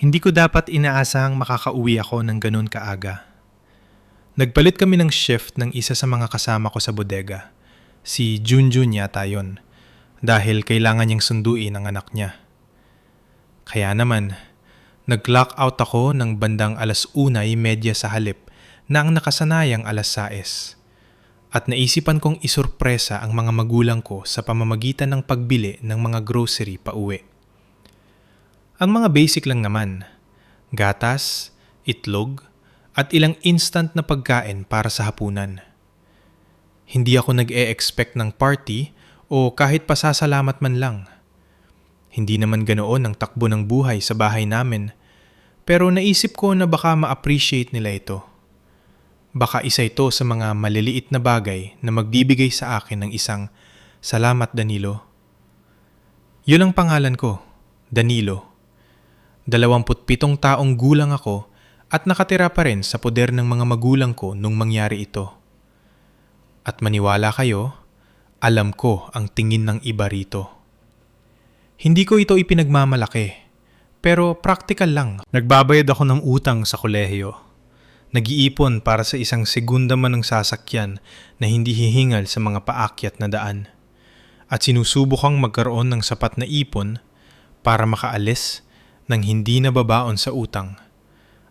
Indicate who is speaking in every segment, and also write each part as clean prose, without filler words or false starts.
Speaker 1: Hindi ko dapat inaasahang makakauwi ako ng ganun kaaga. Nagpalit kami ng shift ng isa sa mga kasama ko sa bodega. Si Junjun yata yun. Dahil kailangan niyang sunduin ang anak niya. Kaya naman, nag-clock out ako ng bandang 1:30 sa halip na ang nakasanayang 6:00. At naisipan kong isurpresa ang mga magulang ko sa pamamagitan ng pagbili ng mga grocery pa uwi. Ang mga basic lang naman, gatas, itlog, at ilang instant na pagkain para sa hapunan. Hindi ako nag-e-expect ng party o kahit pasasalamat man lang. Hindi naman ganoon ang takbo ng buhay sa bahay namin, pero naisip ko na baka ma-appreciate nila ito. Baka isa ito sa mga maliliit na bagay na magbibigay sa akin ng isang "Salamat, Danilo." Yun ang pangalan ko, Danilo. 27 taong gulang ako at nakatira pa rin sa poder ng mga magulang ko nung mangyari ito. At maniwala kayo, alam ko ang tingin ng iba rito. Hindi ko ito ipinagmamalaki, pero practical lang. Nagbabayad ako ng utang sa kolehiyo. Nag-iipon para sa isang segunda man ng sasakyan na hindi hihingal sa mga paakyat na daan. At sinusubukang magkaroon ng sapat na ipon para makaalis nang hindi nababaon sa utang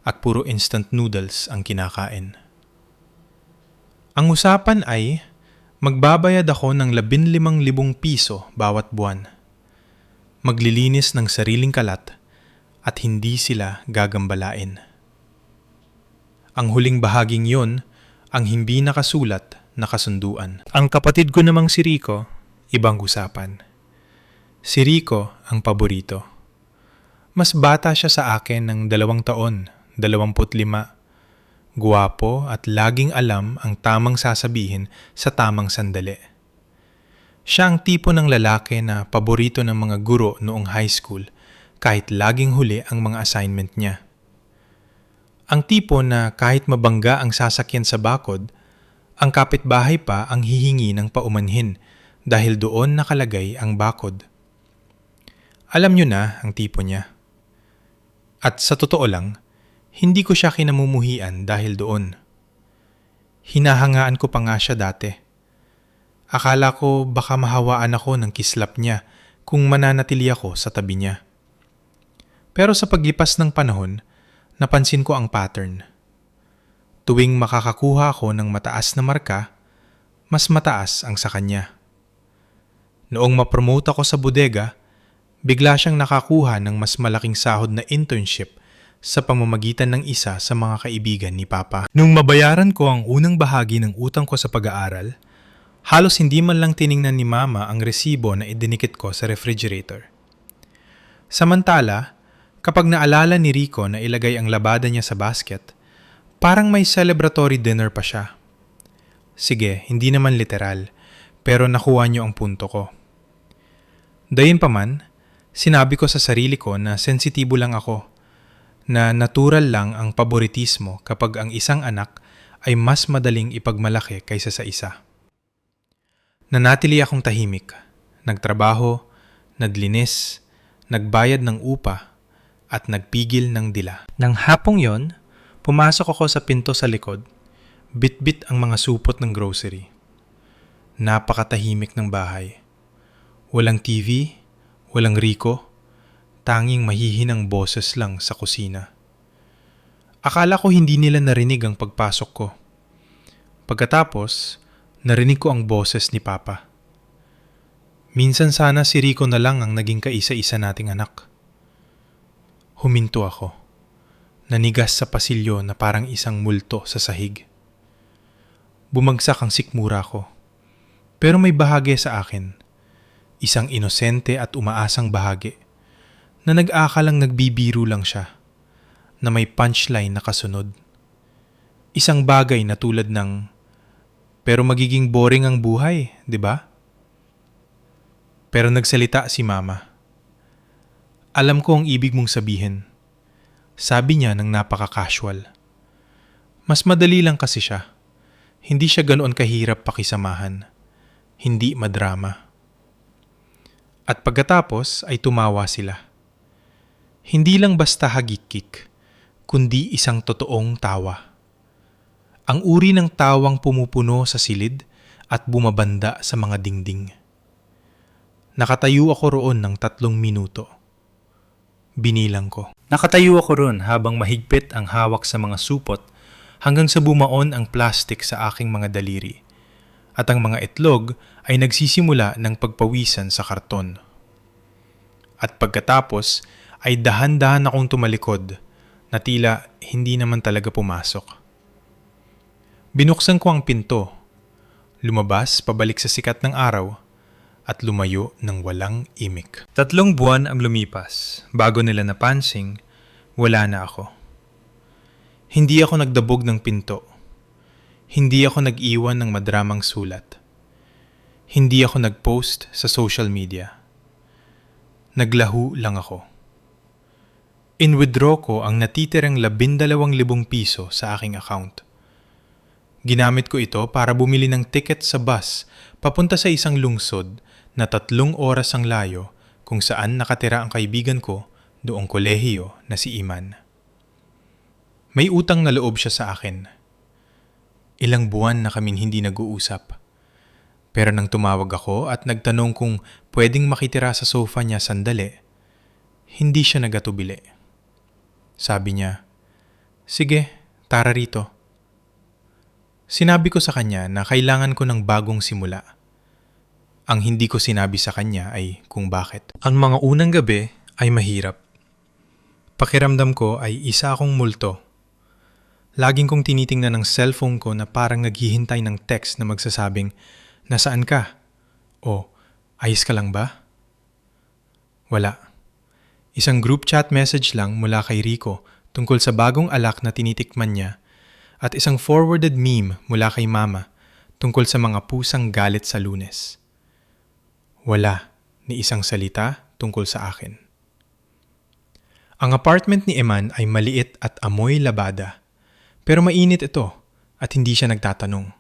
Speaker 1: at puro instant noodles ang kinakain. Ang usapan ay magbabayad ako ng 15,000 piso bawat buwan. Maglilinis ng sariling kalat at hindi sila gagambalain. Ang huling bahaging yon ang hindi nakasulat na kasunduan. Ang kapatid ko namang si Rico, ibang usapan. Si Rico ang paborito. Mas bata siya sa akin ng 2 taon, 25. Guwapo at laging alam ang tamang sasabihin sa tamang sandali. Siya ang tipo ng lalaki na paborito ng mga guro noong high school kahit laging huli ang mga assignment niya. Ang tipo na kahit mabangga ang sasakyan sa bakod, ang kapitbahay pa ang hihingi ng paumanhin dahil doon nakalagay ang bakod. Alam niyo na ang tipo niya. At sa totoo lang, hindi ko siya kinamumuhian dahil doon. Hinahangaan ko pa nga siya dati. Akala ko baka mahawaan ako ng kislap niya kung mananatili ako sa tabi niya. Pero sa paglipas ng panahon, napansin ko ang pattern. Tuwing makakakuha ako ng mataas na marka, mas mataas ang sa kanya. Noong ma-promote ako sa bodega, bigla siyang nakakuha ng mas malaking sahod na internship sa pamamagitan ng isa sa mga kaibigan ni Papa. Nung mabayaran ko ang unang bahagi ng utang ko sa pag-aaral, halos hindi man lang tiningnan ni Mama ang resibo na idinikit ko sa refrigerator. Samantala, kapag naalala ni Rico na ilagay ang labada niya sa basket, parang may celebratory dinner pa siya. Sige, hindi naman literal, pero nakuha niyo ang punto ko. Dayunpaman, sinabi ko sa sarili ko na sensitibo lang ako, na natural lang ang paboritismo kapag ang isang anak ay mas madaling ipagmalaki kaysa sa isa. Nanatili akong tahimik, nagtrabaho, naglinis, nagbayad ng upa, at nagpigil ng dila. Nang hapong yon, pumasok ako sa pinto sa likod, bit-bit ang mga supot ng grocery. Napakatahimik ng bahay. Walang TV, walang Rico, tanging mahihinang boses lang sa kusina. Akala ko hindi nila narinig ang pagpasok ko. Pagkatapos, narinig ko ang boses ni Papa. Minsan sana si Rico na lang ang naging kaisa-isa nating anak. Huminto ako. Nanigas sa pasilyo na parang isang multo sa sahig. Bumagsak ang sikmura ko. Pero may bahagi sa akin. Isang inosente at umaasang bahagi na nag-akalang nagbibiro lang siya, na may punchline na kasunod. Isang bagay na tulad ng, pero magiging boring ang buhay, di ba? Pero nagsalita si Mama. Alam ko ang ibig mong sabihin. Sabi niya ng napaka-casual. Mas madali lang kasi siya. Hindi siya ganoon kahirap pakisamahan. Hindi madrama. At pagkatapos ay tumawa sila. Hindi lang basta hagikik, kundi isang totoong tawa. Ang uri ng tawang pumupuno sa silid at bumabanda sa mga dingding. Nakatayo ako roon ng 3 minuto. Binilang ko. Nakatayo ako roon habang mahigpit ang hawak sa mga supot hanggang sa bumaon ang plastik sa aking mga daliri at ang mga itlog ay nagsisimula ng pagpawisan sa karton. At pagkatapos ay dahan-dahan akong tumalikod na tila hindi naman talaga pumasok. Binuksan ko ang pinto, lumabas pabalik sa sikat ng araw at lumayo ng walang imik. 3 buwan ang lumipas bago nila napansing wala na ako. Hindi ako nagdabog ng pinto. Hindi ako nag-iwan ng madramang sulat. Hindi ako nag-post sa social media. Naglahu lang ako. In-withdraw ko ang natitirang 12,000 piso sa aking account. Ginamit ko ito para bumili ng ticket sa bus papunta sa isang lungsod na 3 oras ang layo kung saan nakatira ang kaibigan ko doong kolehiyo na si Iman. May utang na loob siya sa akin. Ilang buwan na kaming hindi nag-uusap. Pero nang tumawag ako at nagtanong kung pwedeng makitira sa sofa niya sandali, hindi siya nagatubili. Sabi niya, "Sige, tara rito." Sinabi ko sa kanya na kailangan ko ng bagong simula. Ang hindi ko sinabi sa kanya ay kung bakit. Ang mga unang gabi ay mahirap. Pakiramdam ko ay isa akong multo. Laging kong tinitingnan ng cellphone ko na parang naghihintay ng text na magsasabing, "Nasaan ka?" O, "Ayos ka lang ba?" Wala. Isang group chat message lang mula kay Rico tungkol sa bagong alak na tinitikman niya at isang forwarded meme mula kay Mama tungkol sa mga pusang galit sa Lunes. Wala ni isang salita tungkol sa akin. Ang apartment ni Eman ay maliit at amoy labada, pero mainit ito at hindi siya nagtatanong.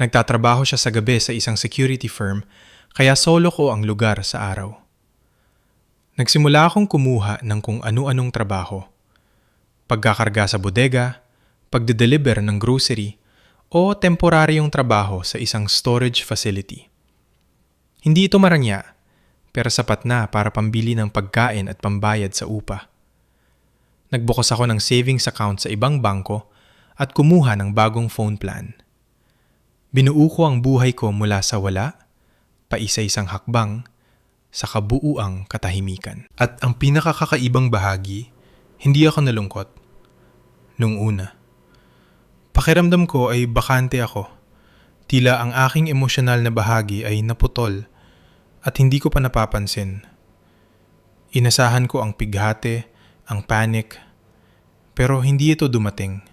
Speaker 1: Nagtatrabaho siya sa gabi sa isang security firm kaya solo ko ang lugar sa araw. Nagsimula akong kumuha ng kung ano-anong trabaho. Pagkakarga sa bodega, pagde-deliver ng grocery, o temporaryong trabaho sa isang storage facility. Hindi ito marangya, pero sapat na para pambili ng pagkain at pambayad sa upa. Nagbukas ako ng savings account sa ibang bangko at kumuha ng bagong phone plan. Binuo ko ang buhay ko mula sa wala, paisa-isang hakbang, sa kabuuang katahimikan. At ang pinakakakaibang bahagi, hindi ako nalungkot. Nung una. Pakiramdam ko ay bakante ako. Tila ang aking emosyonal na bahagi ay naputol at hindi ko pa napapansin. Inasahan ko ang pighati, ang panic, pero hindi ito dumating.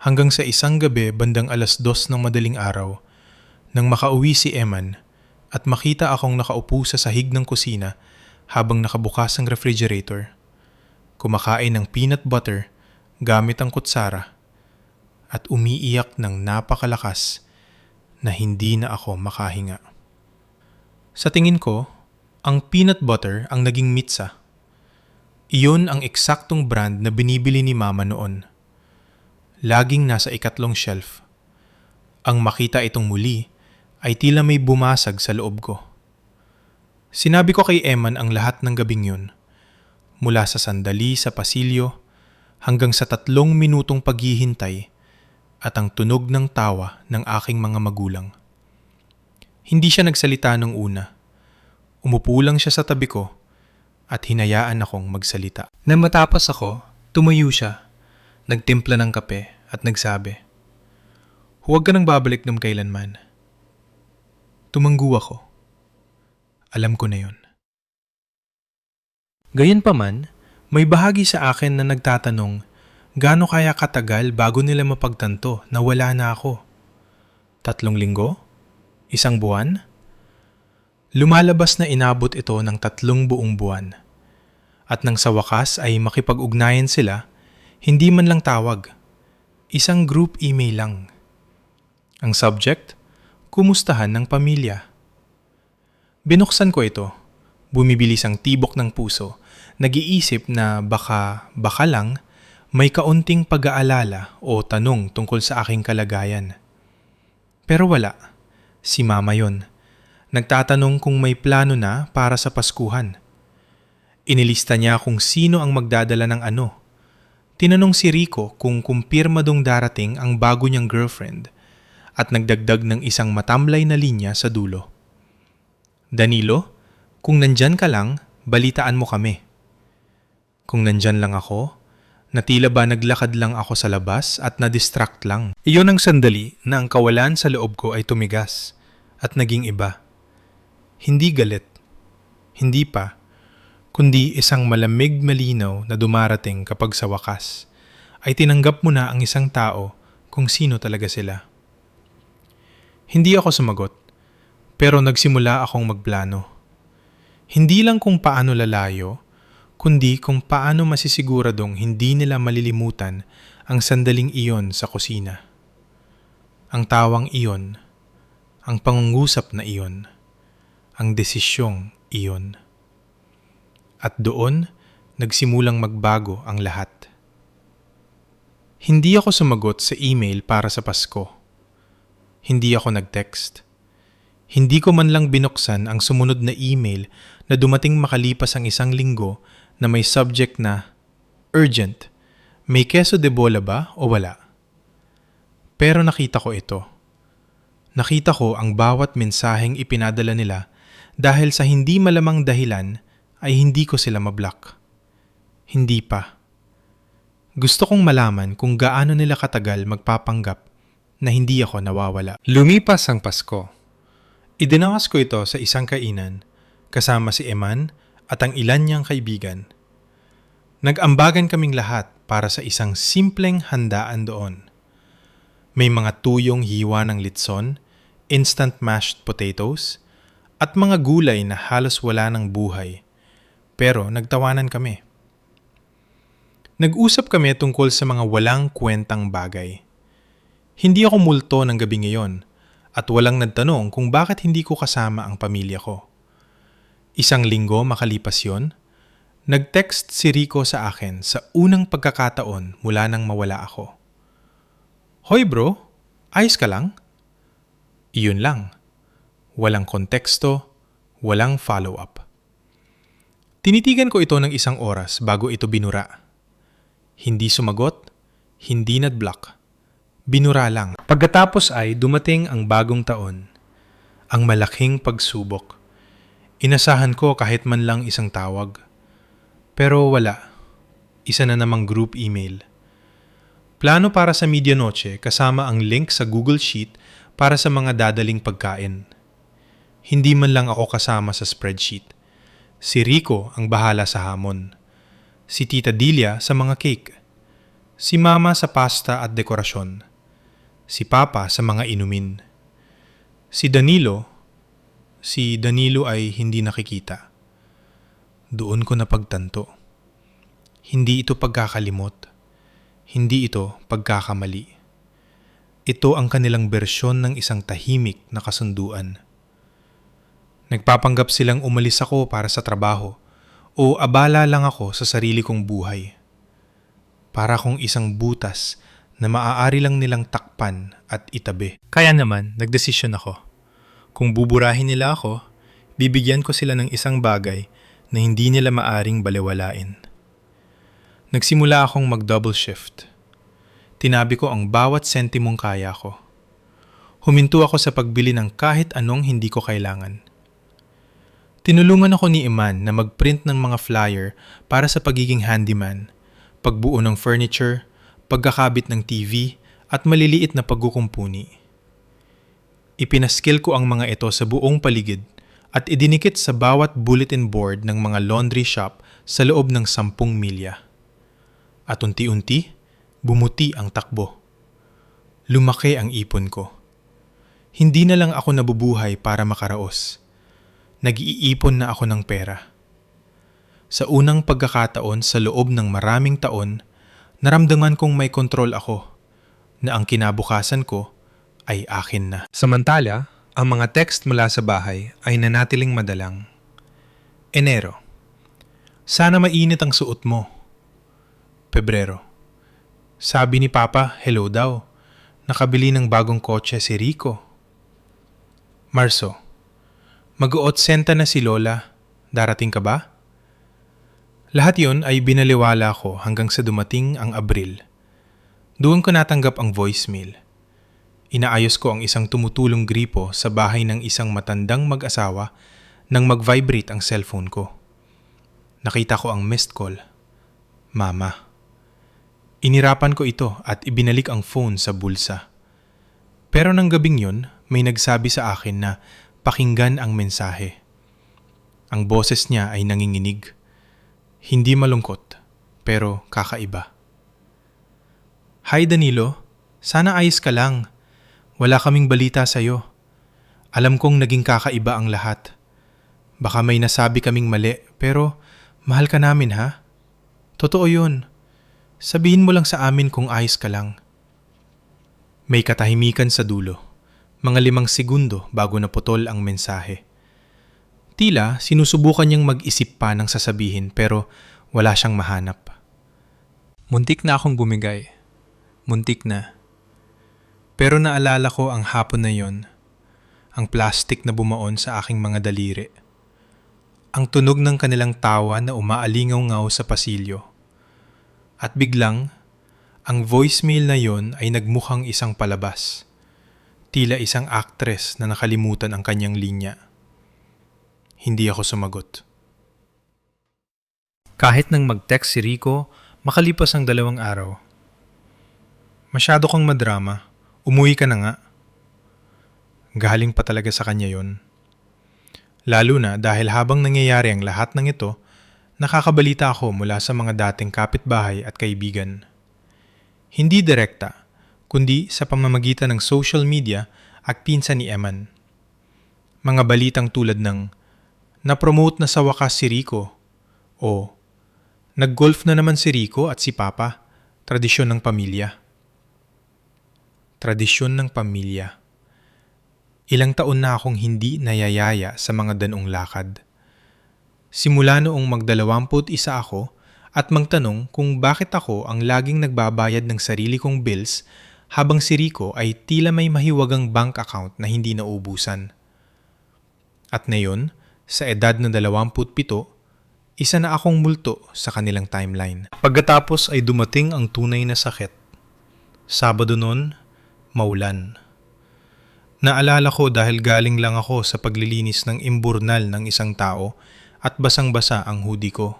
Speaker 1: Hanggang sa isang gabi bandang 2:00 ng madaling araw, nang makauwi si Eman at makita akong nakaupo sa sahig ng kusina habang nakabukas ang refrigerator, kumakain ng peanut butter gamit ang kutsara at umiiyak ng napakalakas na hindi na ako makahinga. Sa tingin ko, ang peanut butter ang naging mitsa. Iyon ang eksaktong brand na binibili ni Mama noon. Laging nasa 2nd shelf. Ang makita itong muli ay tila may bumasag sa loob ko. Sinabi ko kay Eman ang lahat ng gabing yun, mula sa sandali sa pasilyo hanggang sa 3 minutong paghihintay at ang tunog ng tawa ng aking mga magulang. Hindi siya nagsalita nung una. Umupo lang siya sa tabi ko at hinayaan akong magsalita. Nang matapos ako, tumayo siya, nagtimpla ng kape at nagsabi, "Huwag ka nang babalik ng kailanman." Tumanggu ako. Alam ko na yun. Gayunpaman, may bahagi sa akin na nagtatanong, gaano kaya katagal bago nila mapagtanto na wala na ako? 3 linggo? 1 buwan? Lumalabas na inabot ito ng 3 buong buwan. At nang sa wakas ay makipag-ugnayan sila, hindi man lang tawag. Isang group email lang. Ang subject, kumustahan ng pamilya. Binuksan ko ito, bumibilis ang tibok ng puso nag-iisip na baka lang may kaunting pag-aalala o tanong tungkol sa aking kalagayan. Pero wala, si Mama yon. Nagtatanong kung may plano na para sa Paskuhan. Inilista niya kung sino ang magdadala ng ano. Tinanong si Rico kung kumpirmadong darating ang bago niyang girlfriend at nagdagdag ng isang matamlay na linya sa dulo. Danilo, kung nandyan ka lang, balitaan mo kami. Kung nandyan lang ako, na tila ba naglakad lang ako sa labas at na-distract lang. Iyon ang sandali na ang kawalan sa loob ko ay tumigas at naging iba. Hindi galit, hindi pa, kundi isang malamig malinaw na dumarating kapag sa wakas ay tinanggap mo na ang isang tao kung sino talaga sila. Hindi ako sumagot, pero nagsimula akong magplano. Hindi lang kung paano lalayo, kundi kung paano masisiguradong hindi nila malilimutan ang sandaling iyon sa kusina. Ang tawang iyon, ang pangungusap na iyon, ang desisyong iyon. At doon, nagsimulang magbago ang lahat. Hindi ako sumagot sa email para sa Pasko. Hindi ako nag-text. Hindi ko man lang binuksan ang sumunod na email na dumating makalipas ang 1 linggo na may subject na urgent. May queso de bola ba o wala? Pero nakita ko ito. Nakita ko ang bawat mensaheng ipinadala nila dahil sa hindi malamang dahilan ay hindi ko sila mablock. Hindi pa. Gusto kong malaman kung gaano nila katagal magpapanggap na hindi ako nawawala. Lumipas ang Pasko. Idinawas ko ito sa isang kainan kasama si Eman at ang ilan niyang kaibigan. Nag-ambagan kaming lahat para sa isang simpleng handaan doon. May mga tuyong hiwa ng litson, instant mashed potatoes, at mga gulay na halos wala ng buhay. Pero nagtawanan kami. Nag-usap kami tungkol sa mga walang kwentang bagay. Hindi ako multo ng gabi ngayon at walang nagtanong kung bakit hindi ko kasama ang pamilya ko. 1 linggo makalipas yon, nag-text si Rico sa akin sa unang pagkakataon mula nang mawala ako. Hoy bro, ayos ka lang? Iyon lang. Walang konteksto, walang follow-up. Tinitigan ko ito ng 1 oras bago ito binura. Hindi sumagot, hindi nag-block. Binura lang. Pagkatapos ay dumating ang bagong taon. Ang malaking pagsubok. Inasahan ko kahit man lang 1 tawag. Pero wala. 1 na namang group email. Plano para sa medianoche kasama ang link sa Google Sheet para sa mga dadaling pagkain. Hindi man lang ako kasama sa spreadsheet. Si Rico ang bahala sa hamon. Si Tita Dilia sa mga cake. Si Mama sa pasta at dekorasyon. Si Papa sa mga inumin. Si Danilo ay hindi nakikita. Doon ko napagtanto. Hindi ito pagkakalimot. Hindi ito pagkakamali. Ito ang kanilang bersyon ng isang tahimik na kasunduan. Nagpapanggap silang umalis ako para sa trabaho o abala lang ako sa sarili kong buhay. Para kong isang butas na maaari lang nilang takpan at itabi. Kaya naman, nagdesisyon ako. Kung buburahin nila ako, bibigyan ko sila ng isang bagay na hindi nila maaring balewalain. Nagsimula akong mag-double shift. Tinabi ko ang bawat sentimong kaya ko. Huminto ako sa pagbili ng kahit anong hindi ko kailangan. Tinulungan ako ni Iman na mag-print ng mga flyer para sa pagiging handyman, pagbuo ng furniture, pagkakabit ng TV, at maliliit na pagkukumpuni. Ipinaskil ko ang mga ito sa buong paligid at idinikit sa bawat bulletin board ng mga laundry shop sa loob ng 10 milya. At unti-unti, bumuti ang takbo. Lumaki ang ipon ko. Hindi na lang ako nabubuhay para makaraos. Nag-iipon na ako ng pera. Sa unang pagkakataon sa loob ng maraming taon, naramdaman kong may kontrol ako, na ang kinabukasan ko ay akin na. Samantala, ang mga text mula sa bahay ay nanatiling madalang. Enero. Sana mainit ang suot mo. Pebrero. Sabi ni Papa, hello daw. Nakabili ng bagong kotse si Rico. Marso. Mag-ootsenta na si Lola. Darating ka ba? Lahat yon ay binaliwala ko hanggang sa dumating ang Abril. Doon ko natanggap ang voicemail. Inaayos ko ang isang tumutulong gripo sa bahay ng isang matandang mag-asawa nang mag-vibrate ang cellphone ko. Nakita ko ang missed call. Mama. Inirapan ko ito at ibinalik ang phone sa bulsa. Pero nang gabing yun, may nagsabi sa akin na pakinggan ang mensahe. Ang boses niya ay nanginginig. Hindi malungkot, pero kakaiba. Hi Danilo, sana ayos ka lang. Wala kaming balita sa'yo. Alam kong naging kakaiba ang lahat. Baka may nasabi kaming mali, pero mahal ka namin ha? Totoo yun. Sabihin mo lang sa amin kung ayos ka lang. May katahimikan sa dulo. Mga 5 segundo bago naputol ang mensahe. Tila sinusubukan niyang mag-isip pa ng sasabihin pero wala siyang mahanap. Muntik na akong bumigay. Muntik na. Pero naalala ko ang hapon na yon, ang plastic na bumaon sa aking mga daliri. Ang tunog ng kanilang tawa na umaalingaw-ngaw sa pasilyo. At biglang, ang voicemail na yon ay nagmukhang isang palabas. Tila isang actress na nakalimutan ang kanyang linya. Hindi ako sumagot. Kahit nang mag-text si Rico, makalipas ang 2 araw. Masyado kang madrama. Umuwi ka na nga. Galing pa talaga sa kanya yon. Lalo na dahil habang nangyayari ang lahat ng ito, nakakabalita ako mula sa mga dating kapitbahay at kaibigan. Hindi direkta, kundi sa pamamagitan ng social media at pinsan ni Eman. Mga balitang tulad ng na-promote na sa wakas si Rico o nag-golf na naman si Rico at si Papa, tradisyon ng pamilya. Tradisyon ng pamilya. Ilang taon na akong hindi nayayaya sa mga danong lakad. Simula noong mag-21 ako at magtanong kung bakit ako ang laging nagbabayad ng sarili kong bills habang si Rico ay tila may mahiwagang bank account na hindi naubusan. At ngayon, sa edad na 27, isa na akong multo sa kanilang timeline. Pagkatapos ay dumating ang tunay na sakit. Sabado noon, maulan. Naalala ko dahil galing lang ako sa paglilinis ng imburnal ng isang tao at basang-basa ang hoodie ko.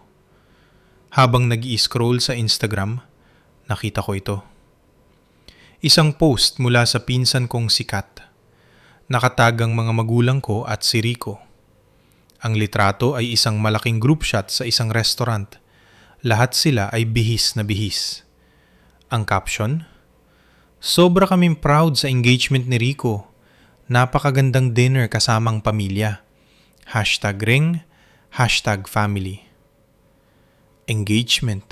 Speaker 1: Habang nag-i-scroll sa Instagram, nakita ko ito. Isang post mula sa pinsan kong sikat. Nakatag ang mga magulang ko at si Rico. Ang litrato ay isang malaking group shot sa isang restaurant. Lahat sila ay bihis na bihis. Ang caption? Sobra kaming proud sa engagement ni Rico. Napakagandang dinner kasamang pamilya. #ring, #family. Engagement.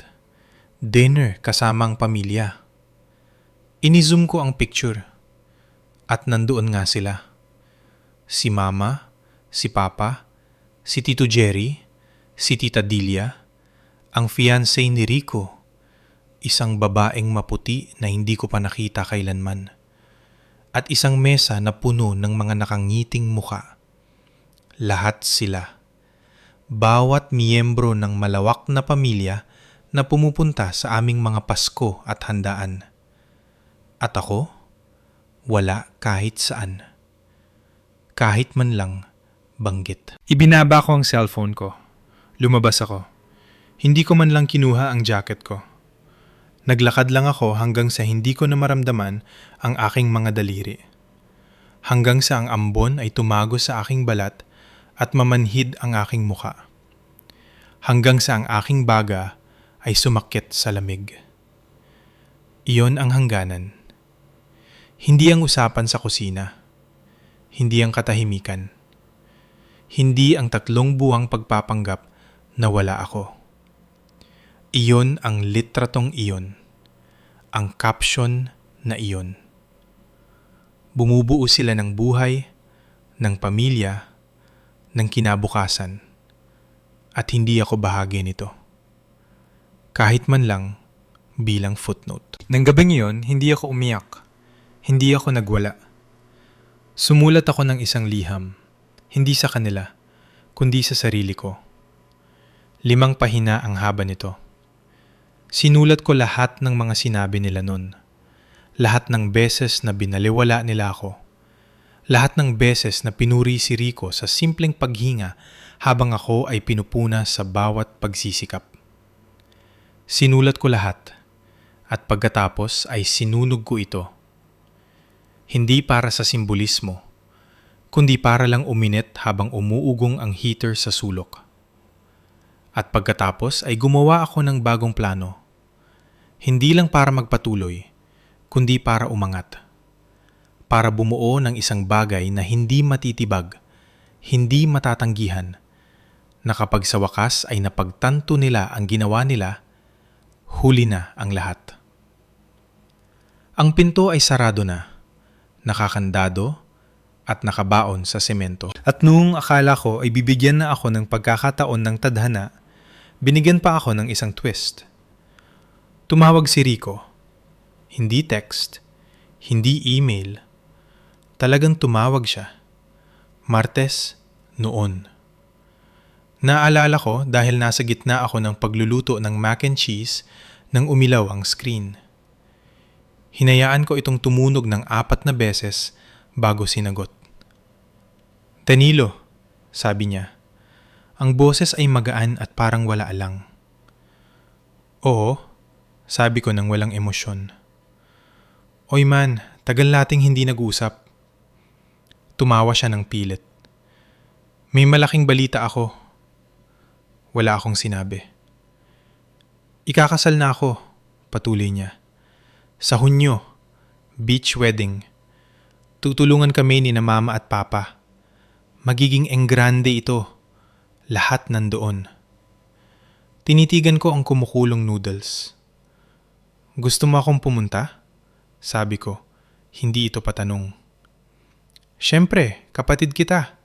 Speaker 1: Dinner kasamang pamilya. Ini-zoom ko ang picture. At nandoon nga sila. Si Mama, si Papa, si Tito Jerry, si Tita Dilia, ang fiancé ni Rico, isang babaeng maputi na hindi ko pa nakita kailanman, at isang mesa na puno ng mga nakangiting muka. Lahat sila. Bawat miyembro ng malawak na pamilya na pumupunta sa aming mga Pasko at handaan. At ako, wala kahit saan. Kahit man lang banggit. Ibinaba ko ang cellphone ko. Lumabas ako. Hindi ko man lang kinuha ang jacket ko. Naglakad lang ako hanggang sa hindi ko na maramdaman ang aking mga daliri. Hanggang sa ang ambon ay tumago sa aking balat at mamanhid ang aking muka. Hanggang sa ang aking baga ay sumakit sa lamig. Iyon ang hangganan. Hindi ang usapan sa kusina. Hindi ang katahimikan. Hindi ang 3 buwang pagpapanggap na wala ako. Iyon ang litratong iyon. Ang caption na iyon. Bumubuo sila ng buhay, ng pamilya, ng kinabukasan. at hindi ako bahagi nito. Kahit man lang bilang footnote. Nang gabing iyon, hindi ako umiyak. Hindi ako nagwala. Sumulat ako ng isang liham, hindi sa kanila, kundi sa sarili ko. 5 pahina ang haba nito. Sinulat ko lahat ng mga sinabi nila nun. Lahat ng beses na binaliwala nila ako. Lahat ng beses na pinuri si Rico sa simpleng paghinga habang ako ay pinupuna sa bawat pagsisikap. Sinulat ko lahat at pagkatapos ay sinunog ko ito. Hindi para sa simbolismo, kundi para lang uminit habang umuugong ang heater sa sulok. At pagkatapos ay gumawa ako ng bagong plano. Hindi lang para magpatuloy, kundi para umangat. Para bumuo ng isang bagay na hindi matitibag, hindi matatanggihan, na kapag sa wakas ay napagtanto nila ang ginawa nila, huli na ang lahat. Ang pinto ay sarado na, nakakandado at nakabaon sa semento. At noong akala ko ay bibigyan na ako ng pagkakataon ng tadhana, binigyan pa ako ng isang twist. Tumawag si Rico. Hindi text, hindi email. Talagang tumawag siya. Martes, noon. Naalala ko dahil nasa gitna ako ng pagluluto ng mac and cheese nang umilaw ang screen. Hinayaan ko itong tumunog ng 4 na beses bago sinagot. Danilo, sabi niya. Ang boses ay magaan at parang wala alang. Oo, sabi ko nang walang emosyon. Oy man, tagal nating hindi nag-usap. Tumawa siya ng pilit. May malaking balita ako. Wala akong sinabi. Ikakasal na ako, patuloy niya. Sa Hunyo, beach wedding. Tutulungan kami ni na mama at papa. Magiging enggrande ito. Lahat nandoon. Tinitigan ko ang kumukulong noodles. Gusto mo akong pumunta? Sabi ko, hindi ito patanong. Siyempre, kapatid kita.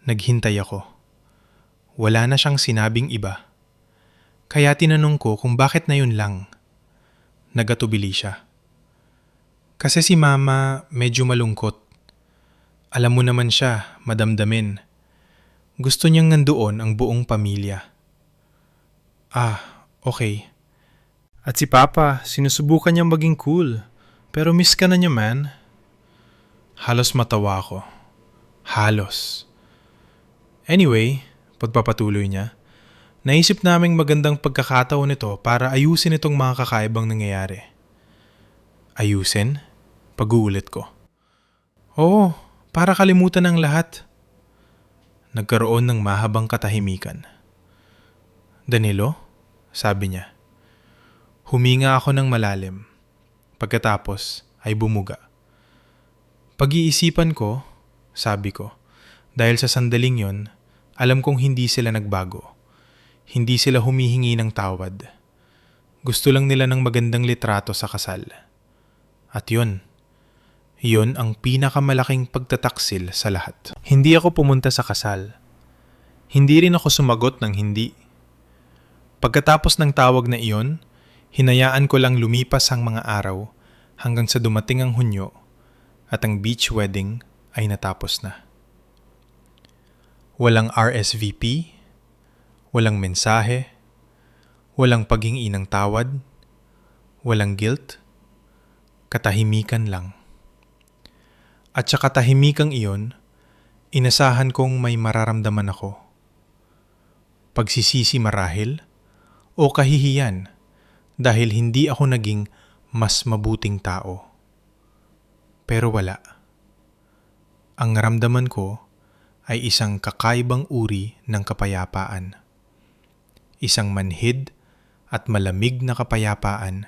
Speaker 1: Naghintay ako. Wala na siyang sinabing iba. Kaya tinanong ko kung bakit na yun lang. Nagatubili siya. Kasi si mama medyo malungkot. Alam mo naman siya, madamdamin. Gusto niyang nandoon ang buong pamilya. Ah, okay. At si Papa, sinusubukan niyang maging cool. Pero miss ka na niya, man. Halos matawa ako. Halos. Anyway, pagpapatuloy niya, naisip naming magandang pagkakataon ito para ayusin itong mga kakaibang nangyayari. Ayusin? Pag-uulit ko. Oo, para kalimutan ang lahat. Nagkaroon ng mahabang katahimikan. Danilo? Sabi niya. Huminga ako ng malalim. Pagkatapos ay bumuga. Pag-iisipan ko, sabi ko, dahil sa sandaling yon, alam kong hindi sila nagbago. Hindi sila humihingi ng tawad. Gusto lang nila ng magandang litrato sa kasal. At yun ang pinakamalaking pagtataksil sa lahat. Hindi ako pumunta sa kasal. Hindi rin ako sumagot ng hindi. Pagkatapos ng tawag na iyon, hinayaan ko lang lumipas ang mga araw hanggang sa dumating ang Hunyo at ang beach wedding ay natapos na. Walang RSVP, walang mensahe, walang paghingi ng tawad, walang guilt, katahimikan lang. At sa katahimikang iyon, inasahan kong may mararamdaman ako. Pagsisisi marahil o kahihiyan dahil hindi ako naging mas mabuting tao. Pero wala. Ang naramdaman ko ay isang kakaibang uri ng kapayapaan. Isang manhid at malamig na kapayapaan,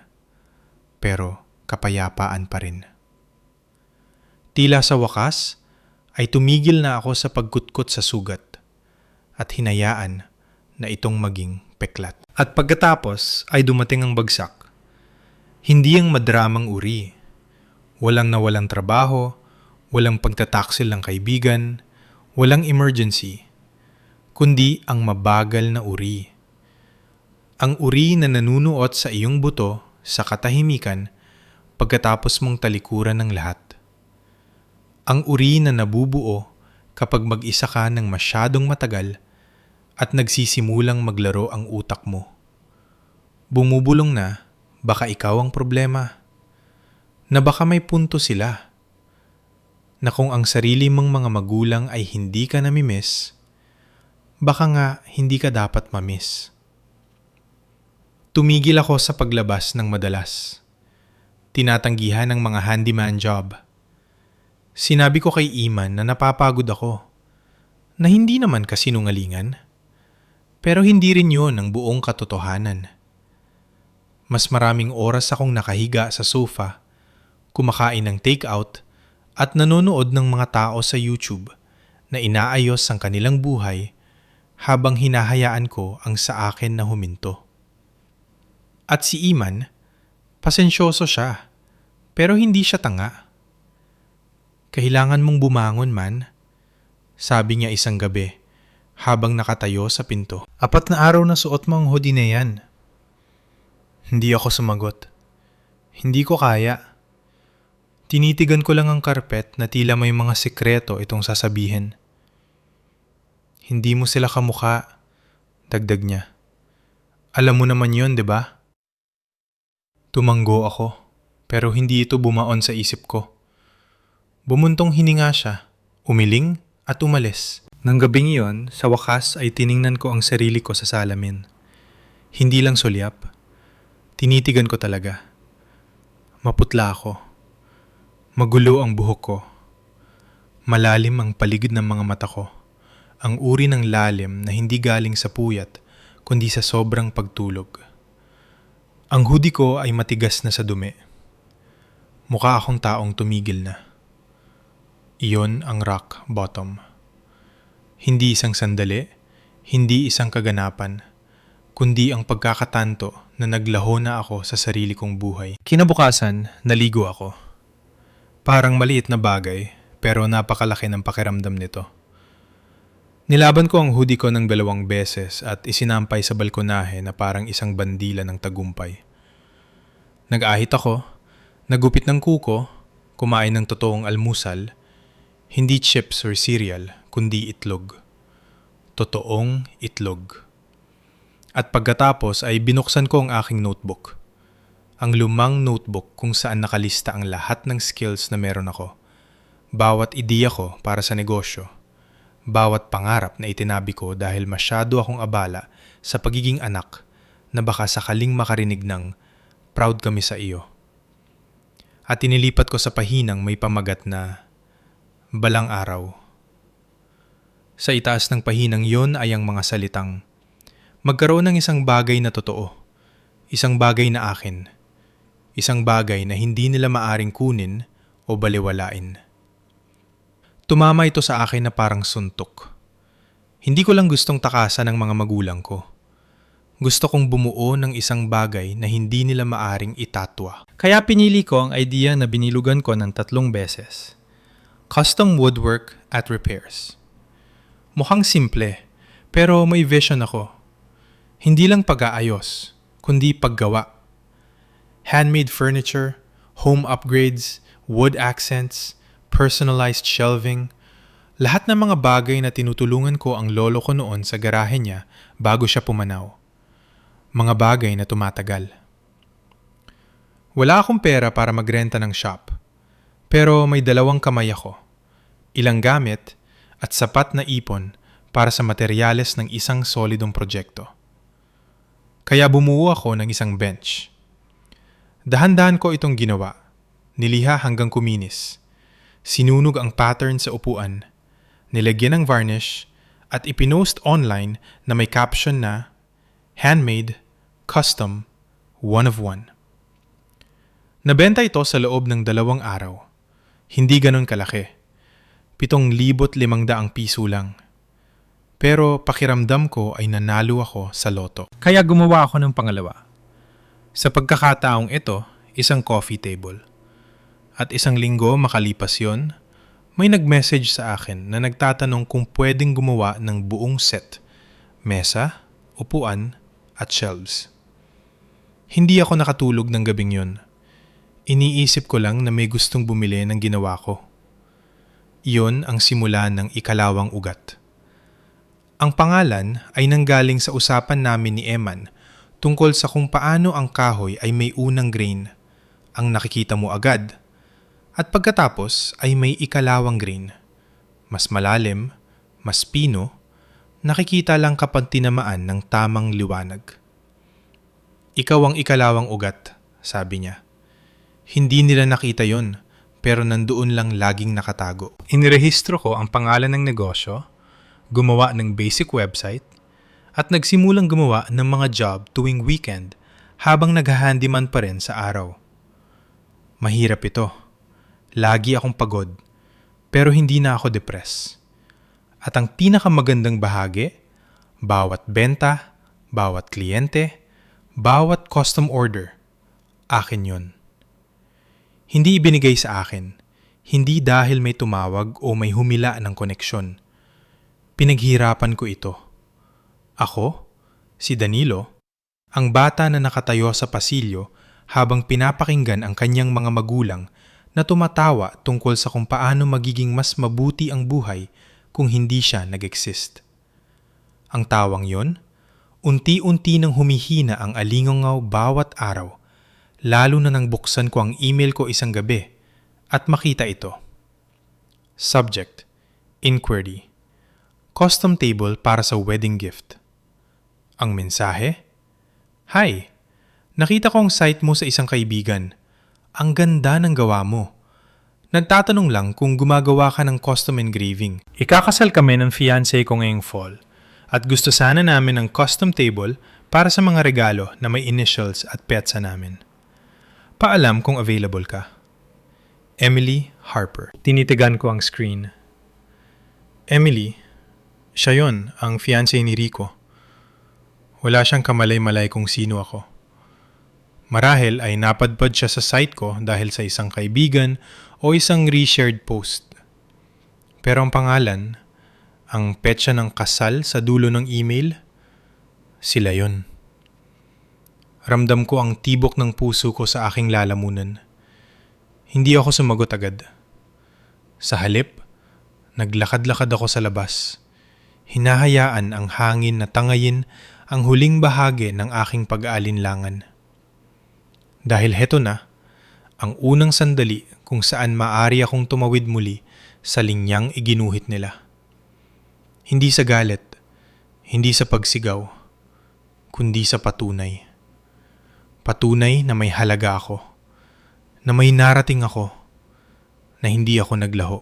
Speaker 1: pero kapayapaan pa rin. Tila sa wakas ay tumigil na ako sa pagkutkot sa sugat at hinayaan na itong maging peklat. At pagkatapos ay dumating ang bagsak. Hindi ang madramang uri. Walang nawalang trabaho, walang pagtataksil ng kaibigan, walang emergency. kundi ang mabagal na uri. Ang uri na nanunuot sa iyong buto sa katahimikan pagkatapos mong talikuran ng lahat. Ang uri na nabubuo kapag mag-isa ka ng masyadong matagal at nagsisimulang maglaro ang utak mo. Bumubulong na, baka ikaw ang problema. Na baka may punto sila. Na kung ang sarili mong mga magulang ay hindi ka namimiss, baka nga hindi ka dapat mamiss. Tumigil ako sa paglabas ng madalas. Tinatanggihan ng mga handyman job. Sinabi ko kay Iman na napapagod ako, na hindi naman kasinungalingan. Pero hindi rin yun ang buong katotohanan. Mas maraming oras akong nakahiga sa sofa, kumakain ng take-out at nanonood ng mga tao sa YouTube na inaayos ang kanilang buhay habang hinahayaan ko ang sa akin na huminto. At si Iman, pasensyoso siya, pero hindi siya tanga. Kailangan mong bumangon man, sabi niya isang gabi habang nakatayo sa pinto. 4 na araw na suot mo ang hoodie na yan. Hindi ako sumagot. Hindi ko kaya. Tinitigan ko lang ang karpet na tila may mga sikreto itong sasabihin. Hindi mo sila kamukha, dagdag niya. Alam mo naman yon, 'di ba? Tumanggo ako, pero hindi ito bumaon sa isip ko. Bumuntong hininga siya, umiling at umalis. Nang gabing iyon, sa wakas ay tiningnan ko ang sarili ko sa salamin. Hindi lang sulyap. Tinitigan ko talaga. Maputla ako. Magulo ang buhok ko. Malalim ang paligid ng mga mata ko. Ang uri ng lalim na hindi galing sa puyat, kundi sa sobrang pagtulog. Ang hoodie ko ay matigas na sa dumi. Mukha akong taong tumigil na. Iyon ang rock bottom. Hindi isang sandali, hindi isang kaganapan, kundi ang pagkakatanto na naglaho na ako sa sarili kong buhay. Kinabukasan, naligo ako. Parang maliit na bagay, pero napakalaki ng pakiramdam nito. Nilaban ko ang hoodie ko ng 2 beses at isinampay sa balkonahe na parang isang bandila ng tagumpay. Nag-ahit ako, nagupit ng kuko, kumain ng totoong almusal, hindi chips or cereal, kundi itlog. Totoong itlog. At pagkatapos ay binuksan ko ang aking notebook. Ang lumang notebook kung saan nakalista ang lahat ng skills na meron ako. Bawat ideya ko para sa negosyo. Bawat pangarap na itinabi ko dahil masyado akong abala sa pagiging anak na baka sakaling makarinig ng proud kami sa iyo. At inilipat ko sa pahinang may pamagat na balang araw. Sa itaas ng pahinang yon ay ang mga salitang magkaroon ng isang bagay na totoo, isang bagay na akin, isang bagay na hindi nila maaring kunin o baliwalain. Tumama ito sa akin na parang suntok. Hindi ko lang gustong takasan ng mga magulang ko. Gusto kong bumuo ng isang bagay na hindi nila maaring itatwa. Kaya pinili ko ang idea na binilugan ko ng 3 beses. Custom woodwork at repairs. Mukhang simple, pero may vision ako. Hindi lang pag-aayos, kundi paggawa. Handmade furniture, home upgrades, wood accents, personalized shelving, lahat ng mga bagay na tinutulungan ko ang lolo ko noon sa garahe niya bago siya pumanaw. Mga bagay na tumatagal. Wala akong pera para magrenta ng shop, pero may 2 kamay ako, ilang gamit at sapat na ipon para sa materyales ng isang solidong proyekto. Kaya bumuo ako ng isang bench. Dahan-dahan ko itong ginawa, niliha hanggang kuminis. Sinunog ang pattern sa upuan, nilagyan ng varnish, at ipinost online na may caption na handmade, custom, one of one. Nabenta ito sa loob ng 2 araw. Hindi ganun kalaki. 7,500 piso lang. Pero pakiramdam ko ay nanalo ako sa loto. Kaya gumawa ako ng pangalawa. Sa pagkakataong ito, isang coffee table. At 1 linggo makalipas yon, may nag-message sa akin na nagtatanong kung pwedeng gumawa ng buong set Mesa, upuan, at shelves. Hindi ako nakatulog ng gabing yun. Iniisip ko lang na may gustong bumili ng ginawa ko. Iyon ang simula ng ikalawang ugat. Ang pangalan ay nanggaling sa usapan namin ni Eman tungkol sa kung paano ang kahoy ay may unang grain, ang nakikita mo agad, at pagkatapos ay may ikalawang grain. Mas malalim, mas pino, nakikita lang kapag tinamaan ng tamang liwanag. Ikaw ang ikalawang ugat, sabi niya. Hindi nila nakita yon, pero nandoon lang laging nakatago. Inirehistro ko ang pangalan ng negosyo, gumawa ng basic website, at nagsimulang gumawa ng mga job tuwing weekend habang nag-handyman pa rin sa araw. Mahirap ito. Lagi akong pagod, pero hindi na ako depressed. At ang pinakamagandang bahagi, bawat benta, bawat kliyente, bawat custom order, akin yun. Hindi ibinigay sa akin, hindi dahil may tumawag o may humila ng koneksyon. Pinaghirapan ko ito. Ako, si Danilo, ang bata na nakatayo sa pasilyo habang pinapakinggan ang kanyang mga magulang na tumatawa tungkol sa kung paano magiging mas mabuti ang buhay kung hindi siya nag-exist. Ang tawang yon, unti-unti nang humihina ang alingongaw bawat araw, lalo na nang buksan ko ang email ko isang gabi at makita ito. Subject, Inquiry. Custom table para sa wedding gift. Ang mensahe? Hi! Nakita ko ang site mo sa isang kaibigan. Ang ganda ng gawa mo. Nagtatanong lang kung gumagawa ka ng custom engraving. Ikakasal kami ng fiancé ko ngayong fall at gusto sana namin ng custom table para sa mga regalo na may initials at petsa namin. Paalam kung available ka. Emily Harper. Tinitigan ko ang screen. Emily, siya yon, ang fiancé ni Rico. Wala siyang kamalay-malay kung sino ako. Marahil ay napadpad siya sa site ko dahil sa isang kaibigan o isang reshared post. Pero ang pangalan, ang petsa ng kasal sa dulo ng email, sila yon. Ramdam ko ang tibok ng puso ko sa aking lalamunan. Hindi ako sumagot agad. Sa halip, naglakad-lakad ako sa labas. Hinahayaan ang hangin na tangayin ang huling bahagi ng aking pag-aalinlangan. Dahil heto na, ang unang sandali kung saan maari akong tumawid muli sa linyang iginuhit nila. Hindi sa galit, hindi sa pagsigaw, kundi sa patunay. Patunay na may halaga ako, na may narating ako, na hindi ako naglaho.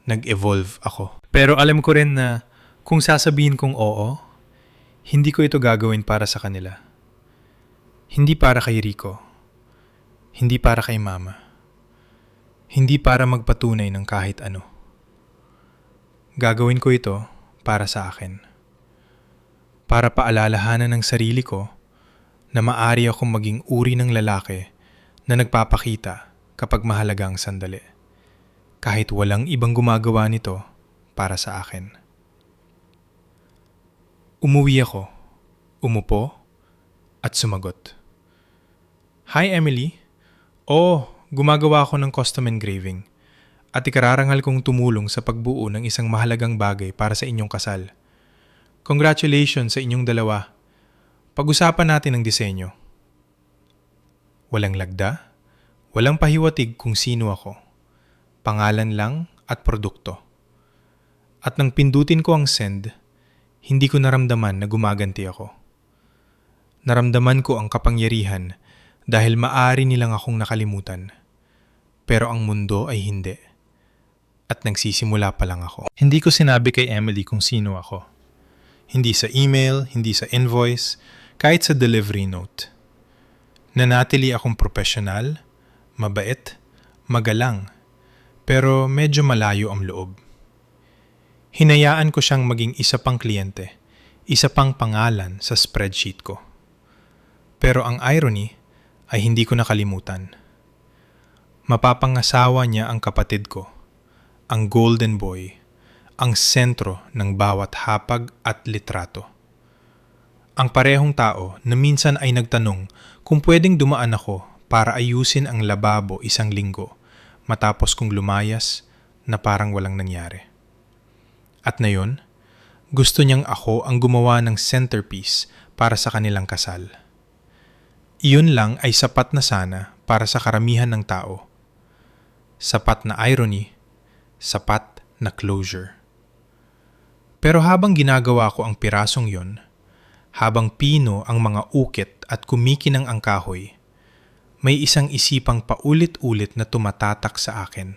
Speaker 1: Nag-evolve ako. Pero alam ko rin na kung sasabihin kong oo, hindi ko ito gagawin para sa kanila. Hindi para kay Rico. Hindi para kay Mama. Hindi para magpatunay ng kahit ano. Gagawin ko ito para sa akin. Para paalalahanan ng sarili ko na maari akong maging uri ng lalaki na nagpapakita kapag mahalaga ang sandali. Kahit walang ibang gumagawa nito para sa akin. Umuwi ako, umupo, at sumagot. Hi Emily. Gumagawa ako ng custom engraving at ikararangal kong tumulong sa pagbuo ng isang mahalagang bagay para sa inyong kasal. Congratulations sa inyong dalawa. Pag-usapan natin ang disenyo. Walang lagda, walang pahiwatig kung sino ako. Pangalan lang at produkto. At nang pindutin ko ang send, hindi ko naramdaman na gumaganti ako. Naramdaman ko ang kapangyarihan dahil maari nilang akong nakalimutan. Pero ang mundo ay hindi. At nagsisimula pa lang ako. Hindi ko sinabi kay Emily kung sino ako. Hindi sa email, hindi sa invoice, kahit sa delivery note. Nanatili akong profesional, mabait, magalang, pero medyo malayo ang loob. Hinayaan ko siyang maging isa pang kliyente, isa pang pangalan sa spreadsheet ko. Pero ang irony ay hindi ko nakalimutan. Mapapangasawa niya ang kapatid ko, ang golden boy, ang sentro ng bawat hapag at litrato. Ang parehong tao na minsan ay nagtanong kung pwedeng dumaan ako para ayusin ang lababo isang linggo matapos kong lumayas na parang walang nangyari. At ngayon, gusto niyang ako ang gumawa ng centerpiece para sa kanilang kasal. Iyon lang ay sapat na sana para sa karamihan ng tao. Sapat na irony, sapat na closure. Pero habang ginagawa ko ang pirasong yon, habang pino ang mga ukit at kumikinang ang kahoy, may isang isipang paulit-ulit na tumatatak sa akin.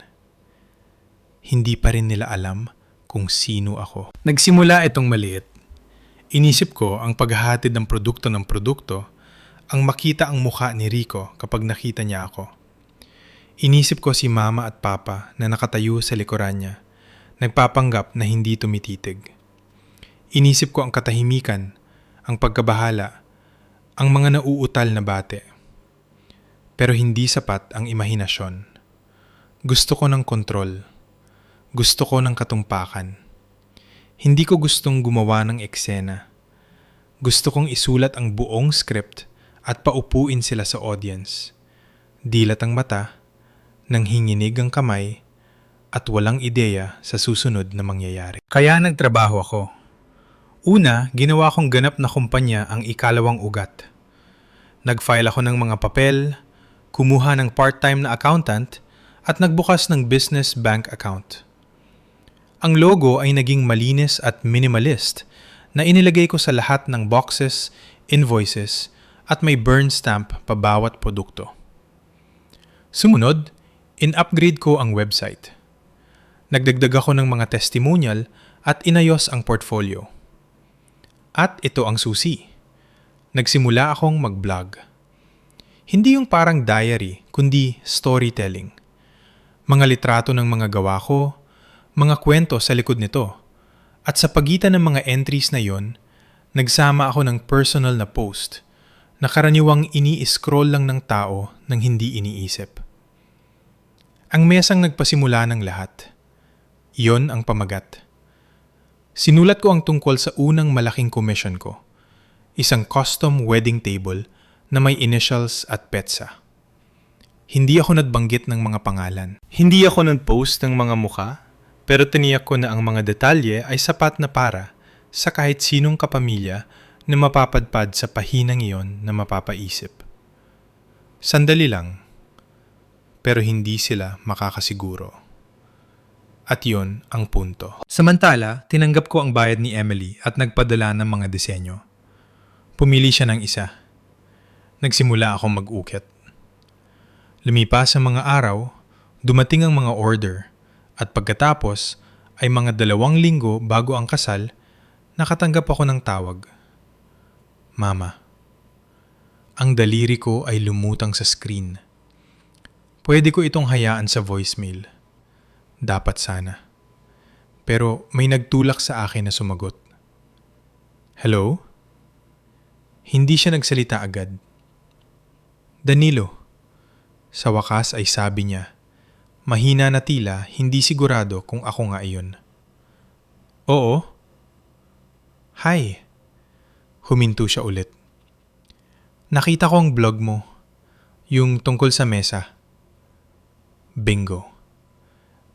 Speaker 1: Hindi pa rin nila alam kung sino ako. Nagsimula itong maliit. Inisip ko ang paghahatid ng produkto, ang makita ang mukha ni Rico kapag nakita niya ako. Inisip ko si Mama at Papa na nakatayo sa likuran niya, nagpapanggap na hindi tumititig. Inisip ko ang katahimikan, ang pagkabahala, ang mga nauutal na bate. Pero hindi sapat ang imahinasyon. Gusto ko ng kontrol. Gusto ko ng katumpakan. Hindi ko gustong gumawa ng eksena. Gusto kong isulat ang buong script at paupuin sila sa audience. Dilat ang mata, nanghinginig ang kamay, at walang ideya sa susunod na mangyayari. Kaya nagtrabaho ako. Una, ginawa kong ganap na kumpanya ang ikalawang ugat. Nag-file ako ng mga papel, kumuha ng part-time na accountant, at nagbukas ng business bank account. Ang logo ay naging malinis at minimalist na inilagay ko sa lahat ng boxes, invoices, at may burn stamp pa bawat produkto. Sumunod, in-upgrade ko ang website. Nagdagdag ako ng mga testimonial at inayos ang portfolio. At ito ang susi. Nagsimula akong mag-vlog. Hindi yung parang diary, kundi storytelling. Mga litrato ng mga gawa ko, mga kwento sa likod nito. At sa pagitan ng mga entries na yon, nagsama ako ng personal na post na karaniwang ini-scroll lang ng tao nang hindi iniisip. Ang mesang nagpasimula ng lahat. Iyon ang pamagat. Sinulat ko ang tungkol sa unang malaking commission ko, isang custom wedding table na may initials at petsa. Hindi ako nagbanggit ng mga pangalan. Hindi ako nag-post ng mga muka, pero tiniyak ko na ang mga detalye ay sapat na para sa kahit sinong kapamilya na mapapadpad sa pahinang iyon na mapapaisip. Sandali lang, pero hindi sila makakasiguro. At yon ang punto. Samantala, tinanggap ko ang bayad ni Emily at nagpadala ng mga disenyo. Pumili siya ng isa. Nagsimula akong mag-ukit. Lumipas ang mga araw, dumating ang mga order, at pagkatapos ay mga 2 linggo bago ang kasal, nakatanggap ako ng tawag. Mama, ang daliri ko ay lumutang sa screen. Pwede ko itong hayaan sa voicemail. Dapat sana. Pero may nagtulak sa akin na sumagot. Hello? Hindi siya nagsalita agad. Danilo. Sa wakas ay sabi niya, mahina na tila, hindi sigurado kung ako nga iyon. Oo. Hi. Huminto siya ulit. Nakita ko ang blog mo, yung tungkol sa mesa. Bingo.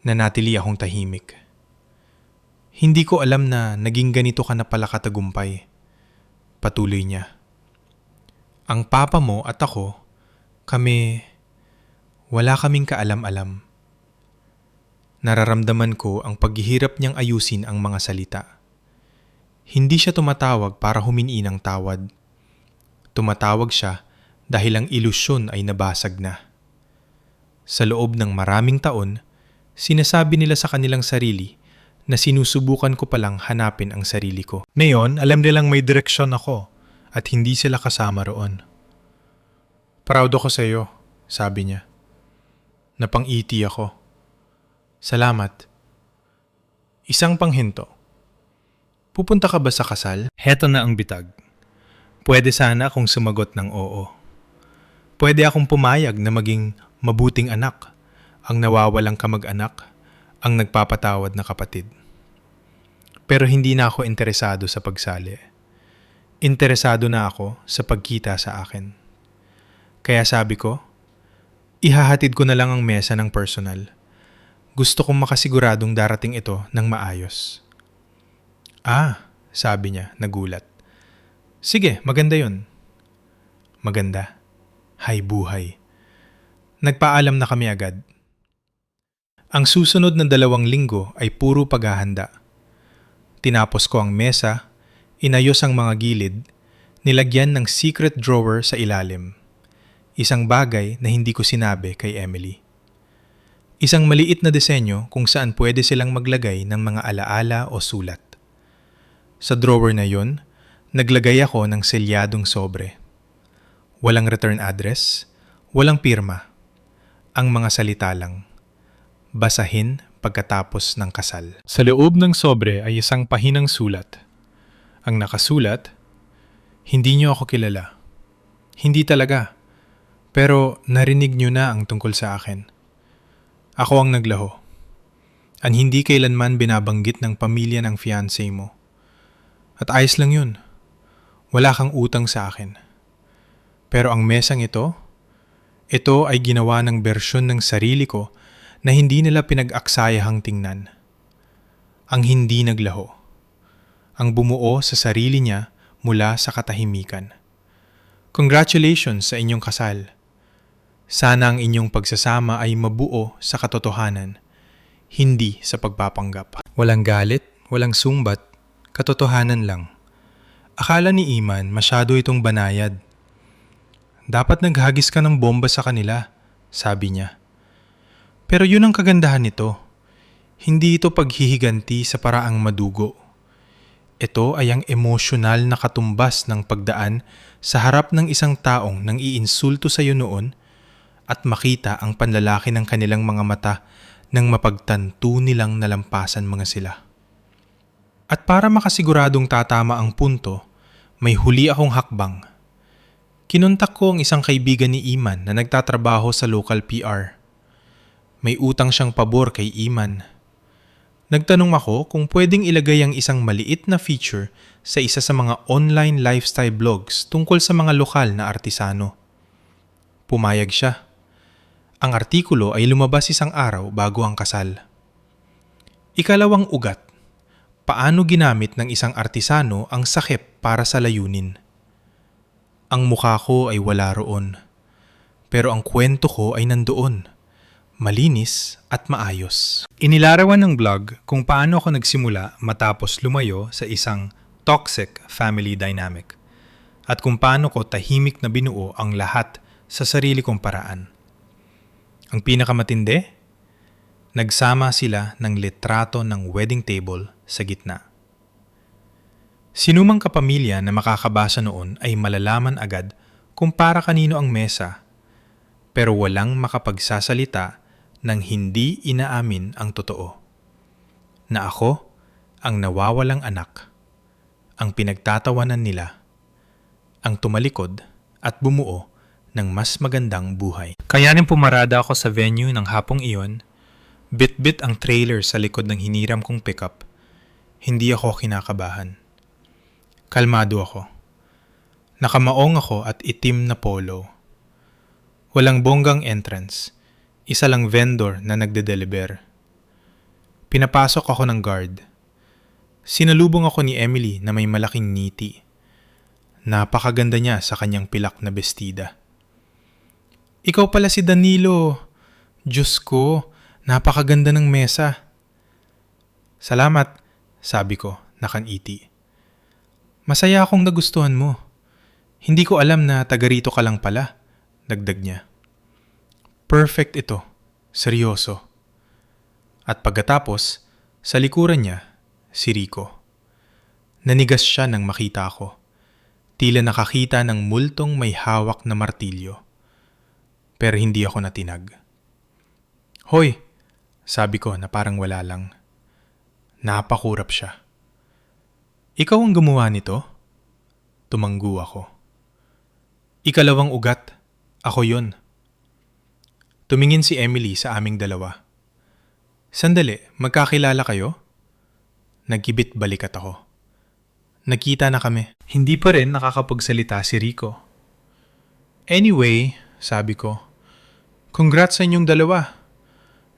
Speaker 1: Nanatili akong tahimik. Hindi ko alam na naging ganito ka na pala katagumpay. Patuloy niya. Ang papa mo at ako, wala kaming kaalam-alam. Nararamdaman ko ang paghihirap niyang ayusin ang mga salita. Hindi siya tumatawag para humingi ng tawad. Tumatawag siya dahil ang ilusyon ay nabasag na. Sa loob ng maraming taon, sinasabi nila sa kanilang sarili na sinusubukan ko palang hanapin ang sarili ko. Ngayon, alam nilang may direksyon ako at hindi sila kasama roon. Proud ako sa iyo, sabi niya. Napang-iti ako. Salamat. Isang panghinto. Pupunta ka ba sa kasal? Heto na ang bitag. Pwede sana akong sumagot ng oo. Pwede akong pumayag na maging mabuting anak, ang nawawalang kamag-anak, ang nagpapatawad na kapatid. Pero hindi na ako interesado sa pagsali. Interesado na ako sa pagkita sa akin. Kaya sabi ko, ihahatid ko na lang ang mesa ng personal. Gusto kong makasiguradong darating ito ng maayos. Ah, sabi niya, nagulat. Sige, maganda yun. Maganda. Hay buhay. Nagpaalam na kami agad. Ang susunod na 2 linggo ay puro paghahanda. Tinapos ko ang mesa, inayos ang mga gilid, nilagyan ng secret drawer sa ilalim. Isang bagay na hindi ko sinabi kay Emily. Isang maliit na disenyo kung saan pwede silang maglagay ng mga alaala o sulat. Sa drawer na yon, naglagay ako ng selyadong sobre. Walang return address, walang pirma. Ang mga salita lang. Basahin pagkatapos ng kasal. Sa loob ng sobre ay isang pahinang sulat. Ang nakasulat, hindi niyo ako kilala. Hindi talaga. Pero narinig niyo na ang tungkol sa akin. Ako ang naglaho. Ang hindi kailanman binabanggit ng pamilya ng fiancé mo. At ayos lang yun. Wala kang utang sa akin. Pero ang mesang ito ay ginawa ng bersyon ng sarili ko na hindi nila pinag-aksayahang tingnan. Ang hindi naglaho. Ang bumuo sa sarili niya mula sa katahimikan. Congratulations sa inyong kasal. Sana ang inyong pagsasama ay mabuo sa katotohanan, hindi sa pagpapanggap. Walang galit, walang sumbat, katotohanan lang. Akala ni Iman masyado itong banayad. Dapat naghagis ka ng bomba sa kanila, sabi niya. Pero yun ang kagandahan nito. Hindi ito paghihiganti sa paraang madugo. Ito ay ang emosyonal na katumbas ng pagdaan sa harap ng isang taong nang iinsulto sa iyo noon at makita ang panlalaki ng kanilang mga mata nang mapagtanto nilang nalampasan mga sila. At para makasiguradong tatama ang punto, may huli akong hakbang. Kinontak ko ang isang kaibigan ni Iman na nagtatrabaho sa local PR. May utang siyang pabor kay Iman. Nagtanong ako kung pwedeng ilagay ang isang maliit na feature sa isa sa mga online lifestyle blogs tungkol sa mga lokal na artisano. Pumayag siya. Ang artikulo ay lumabas isang araw bago ang kasal. Ikalawang ugat. Paano ginamit ng isang artisano ang sakip para sa layunin? Ang mukha ko ay wala roon. Pero ang kwento ko ay nandoon. Malinis at maayos. Inilarawan ng blog kung paano ako nagsimula matapos lumayo sa isang toxic family dynamic at kung paano ko tahimik na binuo ang lahat sa sarili kong paraan. Ang pinakamatindi, nagsama sila ng litrato ng wedding table sa gitna. Sinumang kapamilya na makakabasa noon ay malalaman agad kung para kanino ang mesa, pero walang makapagsasalita nang hindi inaamin ang totoo. Na ako ang nawawalang anak, ang pinagtatawanan nila, ang tumalikod at bumuo ng mas magandang buhay. Kayanin pumarada ako sa venue ng hapong iyon, bit-bit ang trailer sa likod ng hiniram kong pickup. Hindi ako kinakabahan. Kalmado ako. Nakamaong ako at itim na polo. Walang bonggang entrance. Isa lang vendor na nagde-deliver. Pinapasok ako ng guard. Sinalubong ako ni Emily na may malaking ngiti. Napakaganda niya sa kanyang pilak na bestida. Ikaw pala si Danilo. Diyos ko, napakaganda ng mesa. Salamat, sabi ko, nakangiti. Masaya akong nagustuhan mo. Hindi ko alam na taga rito ka lang pala, dagdag niya. Perfect ito. Seryoso. At pagkatapos, sa likuran niya, si Rico. Nanigas siya nang makita ako. Tila nakakita ng multong may hawak na martilyo. Pero hindi ako natinag. Hoy, sabi ko na parang wala lang. Napakurap siya. Ikaw ang gumawa nito? Tumanggu ako. Ikalawang ugat. Ako yun. Tumingin si Emily sa aming dalawa. Sandali, magkakilala kayo? Nagkibit balikat ako. Nagkita na kami. Hindi pa rin nakakapagsalita si Rico. Anyway, sabi ko, congrats sa inyong dalawa.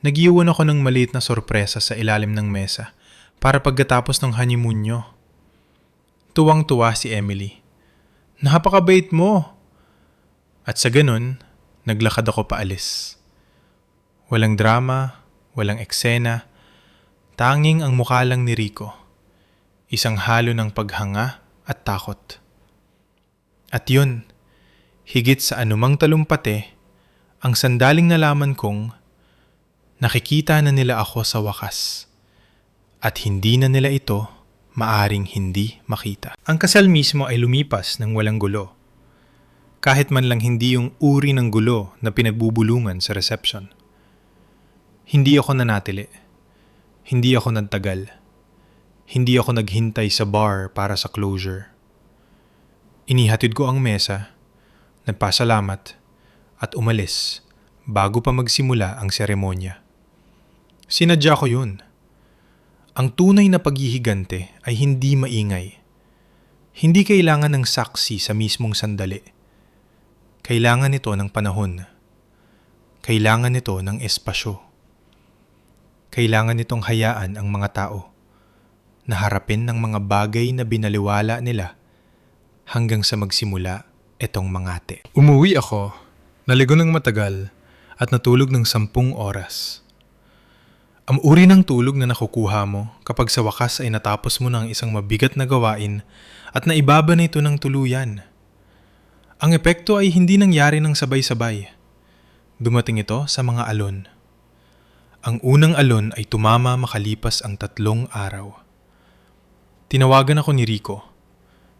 Speaker 1: Nag-iwan ako ng maliit na sorpresa sa ilalim ng mesa para pagkatapos ng honeymoon nyo. Tuwang-tuwa si Emily. Napakabait mo! At sa ganun, naglakad ako paalis. Walang drama, walang eksena, tanging ang mukha lang ni Rico. Isang halo ng paghanga at takot. At yun, higit sa anumang talumpate, ang sandaling nalaman kong nakikita na nila ako sa wakas at hindi na nila ito maaring hindi makita. Ang kasal mismo ay lumipas ng walang gulo. Kahit man lang hindi yung uri ng gulo na pinagbubulungan sa reception. Hindi ako nanatili. Hindi ako nagtagal. Hindi ako naghintay sa bar para sa closure. Inihatid ko ang mesa, nagpasalamat, at umalis bago pa magsimula ang seremonya. Sinadya ko yun. Ang tunay na paghihigante ay hindi maingay. Hindi kailangan ng saksi sa mismong sandali. Kailangan ito ng panahon. Kailangan ito ng espasyo. Kailangan itong hayaan ang mga tao na harapin ng mga bagay na binaliwala nila hanggang sa magsimula itong mangate. Umuwi ako, naligo ng matagal at natulog ng 10 oras. Ang uri ng tulog na nakukuha mo kapag sa wakas ay natapos mo ng isang mabigat na gawain at naibaba na ito ng tuluyan. Ang epekto ay hindi nangyari ng sabay-sabay. Dumating ito sa mga alon. Ang unang alon ay tumama makalipas ang 3 araw. Tinawagan ako ni Rico.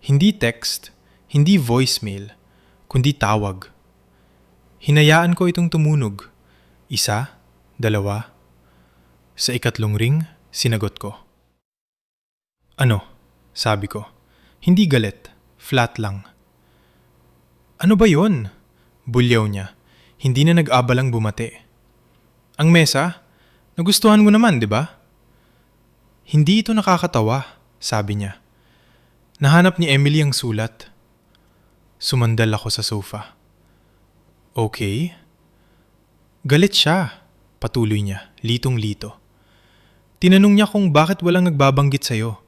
Speaker 1: Hindi text, hindi voicemail, kundi tawag. Hinayaan ko itong tumunog. 1, 2. Sa 3 ring, sinagot ko. Ano? Sabi ko. Hindi galit, flat lang. Ano ba yon? Bulyaw niya. Hindi na nag-abalang bumate. Ang mesa? Nagustuhan mo naman, di ba? Hindi ito nakakatawa, sabi niya. Nahanap ni Emily ang sulat. Sumandal ako sa sofa. Okay. Galit siya, patuloy niya, litong-lito. Tinanong niya kung bakit walang nagbabanggit sa'yo.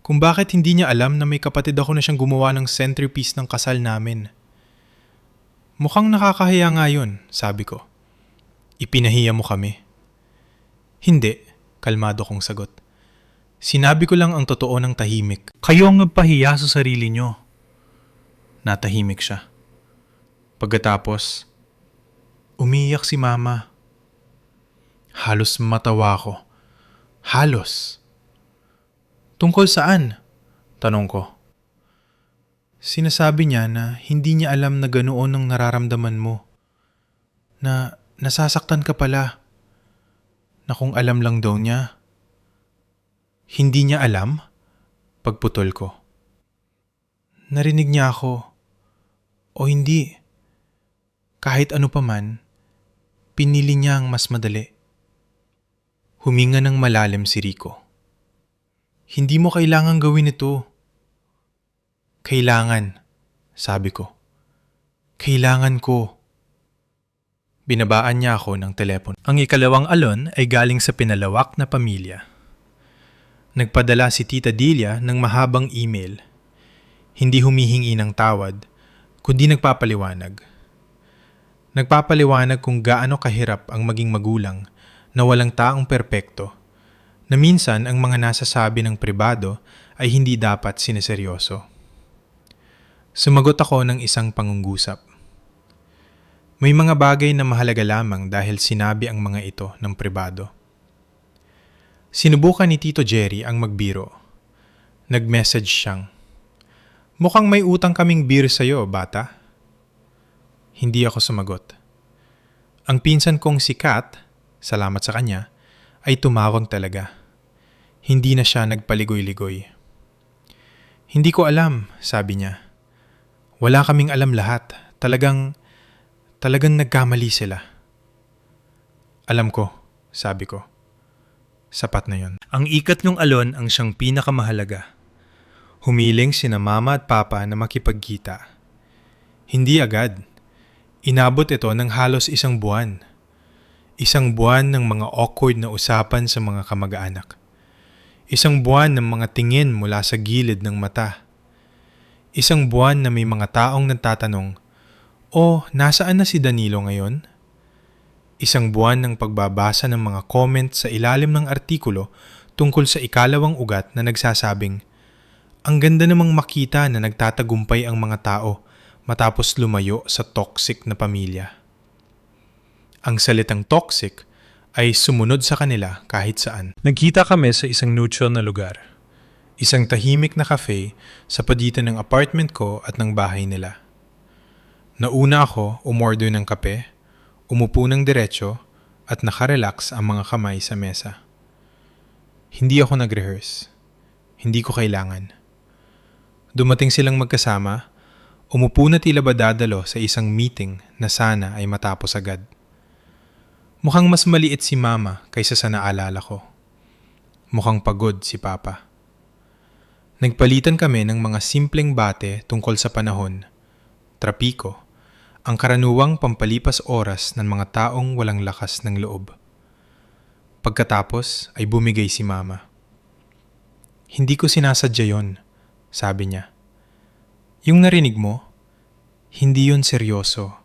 Speaker 1: Kung bakit hindi niya alam na may kapatid ako na siyang gumawa ng centerpiece ng kasal namin. Mukhang nakakahiya nga yun, sabi ko. Ipinahiya mo kami. Hindi, kalmado kong sagot. Sinabi ko lang ang totoo ng tahimik. Kayo ang nagpahiya sa sarili nyo. Natahimik siya. Pagkatapos, umiyak si Mama. Halos matawa ko. Halos. Tungkol saan? Tanong ko. Sinasabi niya na hindi niya alam na ganoon ang nararamdaman mo. Na nasasaktan ka pala. Na kung alam lang daw niya. Hindi niya alam? Pagputol ko. Narinig niya ako. O hindi. Kahit ano pa man, pinili niya ang mas madali. Huminga ng malalim si Rico. Hindi mo kailangang gawin ito. Kailangan, sabi ko. Kailangan ko. Binabaan niya ako ng telepon. Ang 2 alon ay galing sa pinalawak na pamilya. Nagpadala si Tita Delia ng mahabang email. Hindi humihingi ng tawad, kundi nagpapaliwanag. Nagpapaliwanag kung gaano kahirap ang maging magulang na walang taong perpekto, na minsan ang mga nasasabi ng pribado ay hindi dapat sineseryoso. Sumagot ako ng isang pangungusap. May mga bagay na mahalaga lamang dahil sinabi ang mga ito ng pribado. Sinubukan ni Tito Jerry ang magbiro. Nag-message siyang, mukhang may utang kaming beer sa'yo, bata. Hindi ako sumagot. Ang pinsan kong si Kat, salamat sa kanya, ay tumawag talaga. Hindi na siya nagpaligoy-ligoy. Hindi ko alam, sabi niya. Wala kaming alam lahat. Talagang nagkamali sila. Alam ko, sabi ko. Sapat na yon. Ang ikatlong alon ang siyang pinakamahalaga. Humiling sina mama at papa na makipagkita. Hindi agad. Inabot ito ng halos 1 buwan. 1 buwan ng mga awkward na usapan sa mga kamag-anak. 1 buwan ng mga tingin mula sa gilid ng mata. 1 buwan na may mga taong nagtatanong, "Oh, nasaan na si Danilo ngayon?" 1 buwan ng pagbabasa ng mga comment sa ilalim ng artikulo tungkol sa ikalawang ugat na nagsasabing, "Ang ganda namang makita na nagtatagumpay ang mga tao matapos lumayo sa toxic na pamilya." Ang salitang toxic ay sumunod sa kanila kahit saan. Nagkita kami sa isang neutral na lugar. Isang tahimik na cafe sa pagitan ng apartment ko at ng bahay nila. Nauna ako umorder ng kape, umupo ng diretso at nakarelax ang mga kamay sa mesa. Hindi ako nag-rehearse. Hindi ko kailangan. Dumating silang magkasama, umupo na tila ba dadalo sa isang meeting na sana ay matapos agad. Mukhang mas maliit si mama kaysa sa naalala ko. Mukhang pagod si papa. Nagpalitan kami ng mga simpleng bate tungkol sa panahon, trapiko, ang karaniwang pampalipas oras ng mga taong walang lakas ng loob. Pagkatapos ay bumigay si mama. "Hindi ko sinasadya yon," sabi niya. "Yung narinig mo, hindi yon seryoso."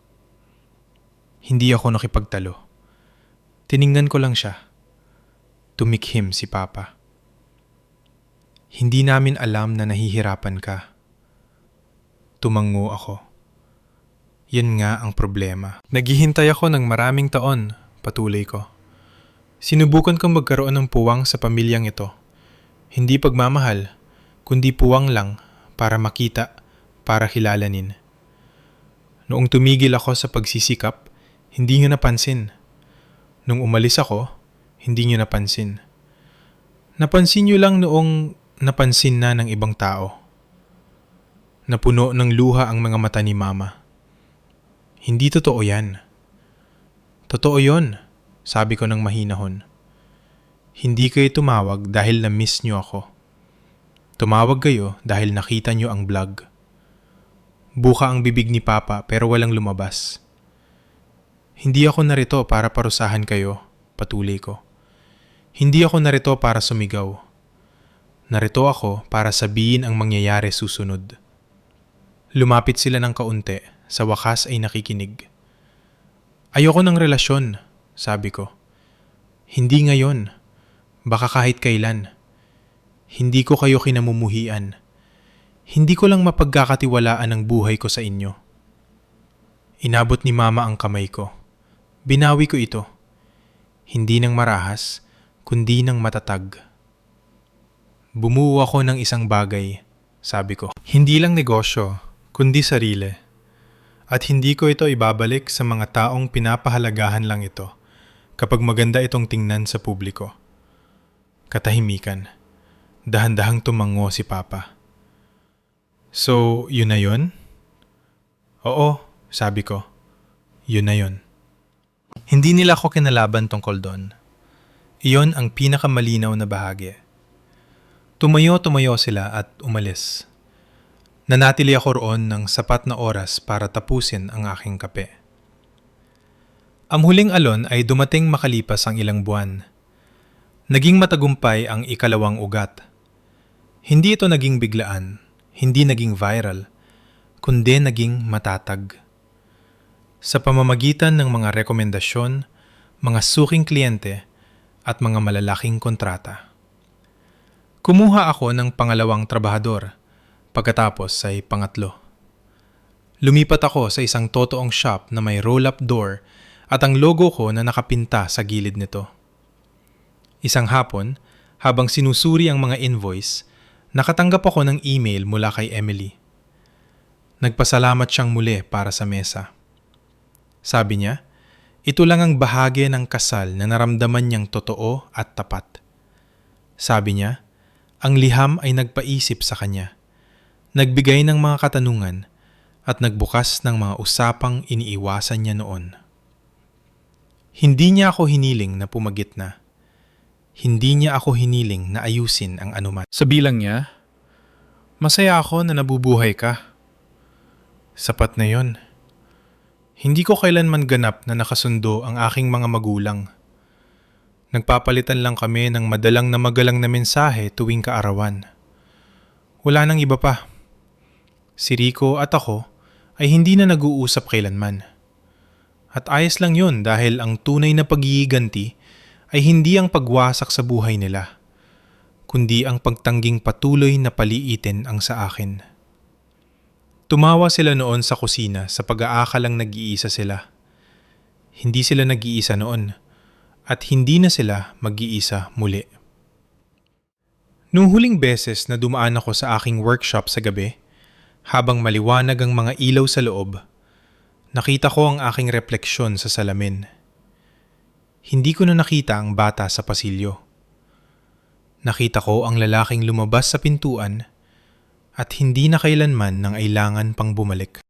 Speaker 1: Hindi ako nakipagtalo. Tiningnan ko lang siya. Tumikhim si papa. "Hindi namin alam na nahihirapan ka." Tumango ako. Yan nga ang problema. Naghihintay ako ng maraming taon, patuloy ko. Sinubukan kong magkaroon ng puwang sa pamilyang ito. Hindi pagmamahal, kundi puwang lang para makita, para kilalanin. Noong tumigil ako sa pagsisikap, hindi niyo napansin. Nung umalis ako, hindi niyo napansin. Napansin niyo lang noong napansin na ng ibang tao. Napuno ng luha ang mga mata ni mama. "Hindi totoo yan." "Totoo yon," sabi ko ng mahinahon. "Hindi kayo tumawag dahil na-miss niyo ako. Tumawag kayo dahil nakita niyo ang vlog." Buka ang bibig ni papa pero walang lumabas. "Hindi ako narito para parusahan kayo," patuloy ko. "Hindi ako narito para sumigaw. Narito ako para sabihin ang mangyayari susunod." Lumapit sila ng kaunti, sa wakas ay nakikinig. "Ayoko ng relasyon," sabi ko. "Hindi ngayon. Baka kahit kailan. Hindi ko kayo kinamumuhian. Hindi ko lang mapagkakatiwalaan ang buhay ko sa inyo." Inabot ni mama ang kamay ko. Binawi ko ito. Hindi ng marahas, kundi ng matatag. "Bumuo ako ng isang bagay," sabi ko. "Hindi lang negosyo, kundi sarili. At hindi ko ito ibabalik sa mga taong pinapahalagahan lang ito kapag maganda itong tingnan sa publiko." Katahimikan. Dahan-dahang tumango si papa. "So, yun na yun?" "Oo," sabi ko. "Yun na yun." Hindi nila ako kinalaban tungkol doon. Iyon ang pinakamalinaw na bahagi. Tumayo sila at umalis. Nanatili ako roon ng sapat na oras para tapusin ang aking kape. Ang huling alon ay dumating makalipas ang ilang buwan. Naging matagumpay ang ikalawang ugat. Hindi ito naging biglaan, hindi naging viral, kundi naging matatag. Sa pamamagitan ng mga rekomendasyon, mga suking kliyente, at mga malalaking kontrata. Kumuha ako ng pangalawang trabahador, pagkatapos ay pangatlo. Lumipat ako sa isang totoong shop na may roll-up door at ang logo ko na nakapinta sa gilid nito. Isang hapon, habang sinusuri ang mga invoice, nakatanggap ako ng email mula kay Emily. Nagpasalamat siyang muli para sa mesa. Sabi niya, ito lang ang bahagi ng kasal na naramdaman niyang totoo at tapat. Sabi niya, ang liham ay nagpaisip sa kanya, nagbigay ng mga katanungan at nagbukas ng mga usapang iniiwasan niya noon. Hindi niya ako hiniling na pumagitna. Hindi niya ako hiniling na ayusin ang anuman.
Speaker 2: Sa bilang niya, masaya ako na nabubuhay ka.
Speaker 1: Sapat na yon. Hindi ko kailanman ganap na nakasundo ang aking mga magulang. Nagpapalitan lang kami ng madalang na magalang na mensahe tuwing kaarawan. Wala nang iba pa. Si Rico at ako ay hindi na nag-uusap kailanman. At ayos lang yun dahil ang tunay na paggiganti ay hindi ang pagwasak sa buhay nila, kundi ang pagtangging patuloy na paliitin ang sa akin. Tumawa sila noon sa kusina sa pag-aakalang nag-iisa sila. Hindi sila nag-iisa noon at hindi na sila mag-iisa muli. Nung huling beses na dumaan ako sa aking workshop sa gabi, habang maliwanag ang mga ilaw sa loob, nakita ko ang aking refleksyon sa salamin. Hindi ko na nakita ang bata sa pasilyo. Nakita ko ang lalaking lumabas sa pintuan at hindi na kailanman nang ailangan pang bumalik.